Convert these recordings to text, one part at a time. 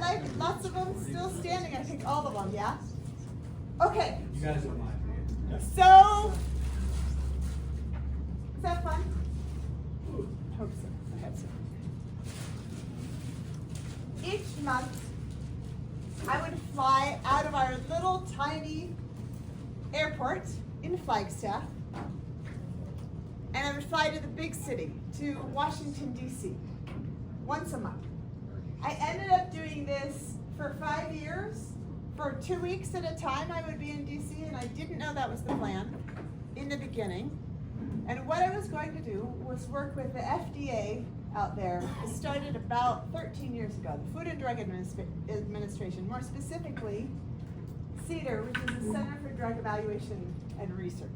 like lots of them still standing. I think all of them, yeah? Okay. You guys don't mind. Yeah. So, is that fun? Hope so. I hope so. Each month, I would fly out of our little tiny airport in Flagstaff, and I would fly to the big city, to Washington, D.C., once a month. I ended up doing this for 5 years. For 2 weeks at a time, I would be in D.C., and I didn't know that was the plan in the beginning. And what I was going to do was work with the FDA out there. It started about 13 years ago, the Food and Drug Administration, more specifically, CDER, which is the Center for Drug Evaluation and Research.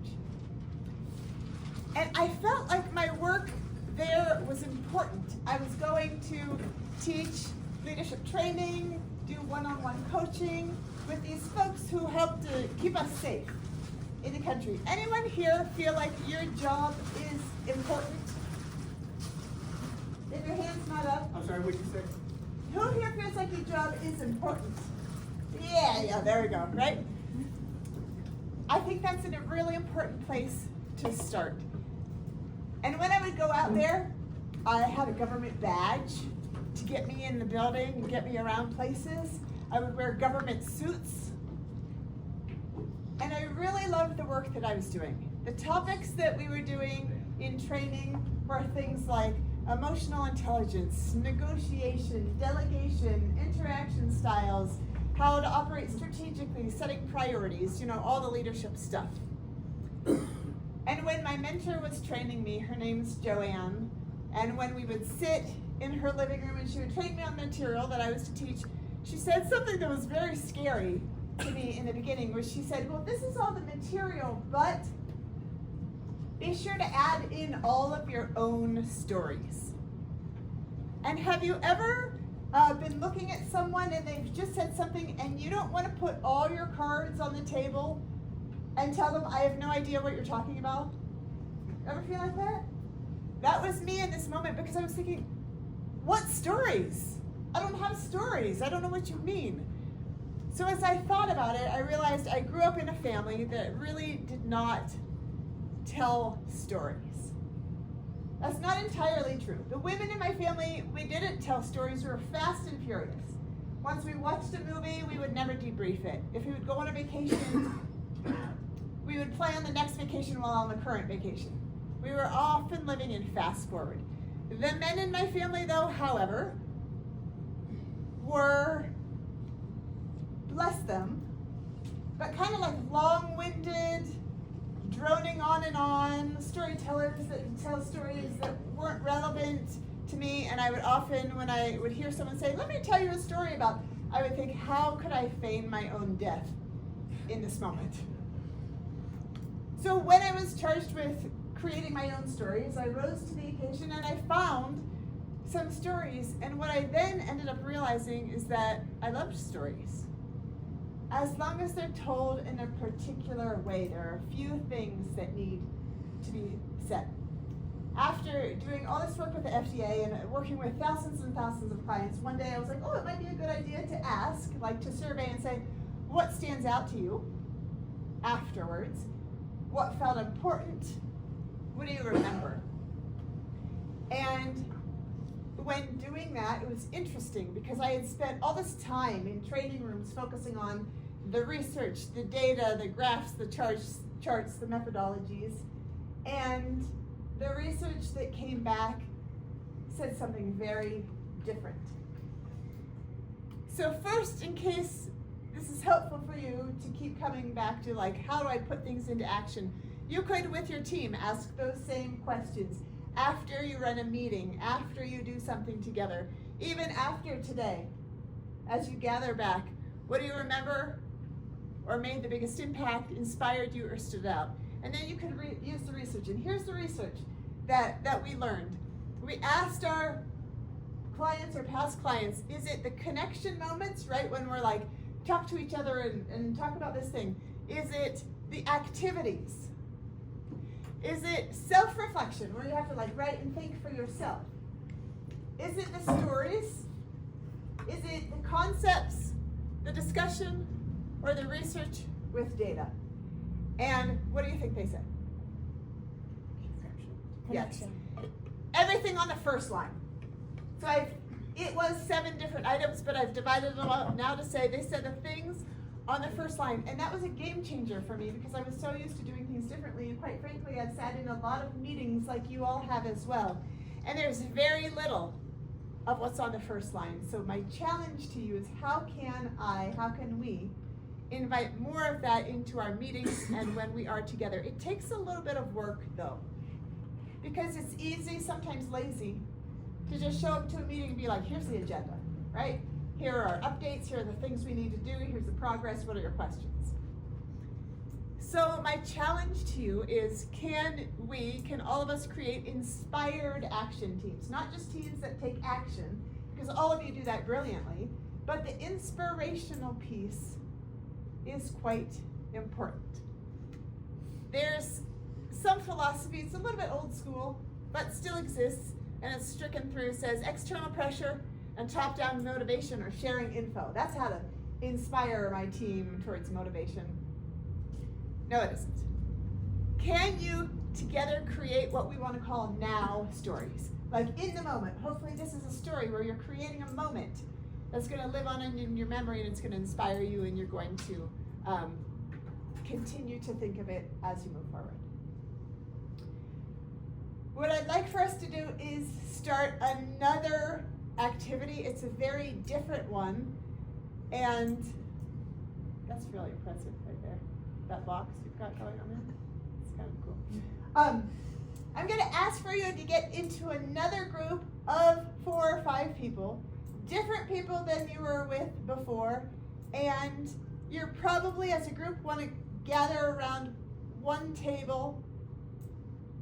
And I felt like my work there was important. I was going to teach leadership training, do one-on-one coaching with these folks who help to keep us safe in the country. Anyone here feel like your job is important? If your hand's not up. I'm sorry, what did you say? Who here feels like your job is important? Yeah, there we go, right? I think that's a really important place to start. And when I would go out there, I had a government badge to get me in the building and get me around places. I would wear government suits. And I really loved the work that I was doing. The topics that we were doing in training were things like emotional intelligence, negotiation, delegation, interaction styles, how to operate strategically, setting priorities, all the leadership stuff. And when my mentor was training me, her name's Joanne, and when we would sit in her living room and she would train me on material that I was to teach, she said something that was very scary to me in the beginning, where she said, well, this is all the material, but be sure to add in all of your own stories. And have you ever been looking at someone and they've just said something and you don't want to put all your cards on the table and tell them, I have no idea what you're talking about? Ever feel like that? That was me in this moment, because I was thinking, what stories? I don't have stories. I don't know what you mean. So as I thought about it, I realized I grew up in a family that really did not tell stories. That's not entirely true. The women in my family, we didn't tell stories. We were fast and furious. Once we watched a movie, we would never debrief it. If we would go on a vacation, we would plan the next vacation while on the current vacation. We were often living in fast forward. The men in my family, though, however, were, bless them, but kind of like long-winded, droning on and on, storytellers that tell stories that weren't relevant to me. And I would often, when I would hear someone say, let me tell you a story about, I would think, how could I feign my own death in this moment? So when I was charged with creating my own stories, I rose to the occasion and I found some stories. And what I then ended up realizing is that I loved stories. As long as they're told in a particular way, there are a few things that need to be said. After doing all this work with the FDA and working with thousands and thousands of clients, one day I was like, oh, it might be a good idea to ask, like to survey and say, what stands out to you afterwards? What felt important? What do you remember? And when doing that, it was interesting because I had spent all this time in training rooms focusing on the research, the data, the graphs, the charts, the methodologies, and the research that came back said something very different. So first, in case this is helpful for you to keep coming back to, like, how do I put things into action? You could, with your team, ask those same questions after you run a meeting, after you do something together, even after today. As you gather back, what do you remember or made the biggest impact, inspired you, or stood out? And then you can use the research. And here's the research that we learned. We asked our clients or past clients, is it the connection moments, right, when we're like, talk to each other and talk about this thing? Is it the activities? Is it self-reflection, where you have to like write and think for yourself? Is it the stories? Is it the concepts, the discussion, or the research with data? And what do you think they said? Yes. Everything on the first line. So it was 7 different items, but I've divided them up now to say they said the things on the first line. And that was a game changer for me because I was so used to doing things differently. And quite frankly, I've sat in a lot of meetings like you all have as well. And there's very little of what's on the first line. So my challenge to you is how can we invite more of that into our meetings and when we are together? It takes a little bit of work though, because it's easy, sometimes lazy, to just show up to a meeting and be like, here's the agenda, right? Here are our updates, here are the things we need to do, here's the progress, what are your questions? So my challenge to you is can all of us create inspired action teams? Not just teams that take action, because all of you do that brilliantly, but the inspirational piece is quite important. There's some philosophy, it's a little bit old school, but still exists, and it's stricken through, says external pressure and top-down motivation or sharing info. That's how to inspire my team towards motivation. No, it isn't. Can you together create what we want to call now stories? Like in the moment. Hopefully this is a story where you're creating a moment that's going to live on in your memory and it's going to inspire you and you're going to continue to think of it as you move forward. What I'd like for us to do is start another activity. It's a very different one, and that's really impressive right there. That box you've got going on there, it's kind of cool. I'm going to ask for you to get into another group of 4 or 5 people, different people than you were with before, and you're probably as a group want to gather around one table.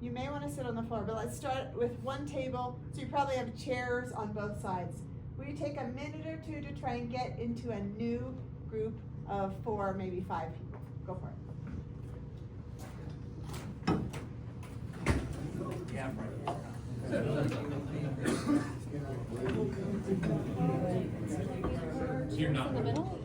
You may want to sit on the floor, but let's start with one table, so you probably have chairs on both sides. Will you take a minute or 2 to try and get into a new group of 4, maybe 5 people? Go for it. Yeah, right. You're not. In the middle?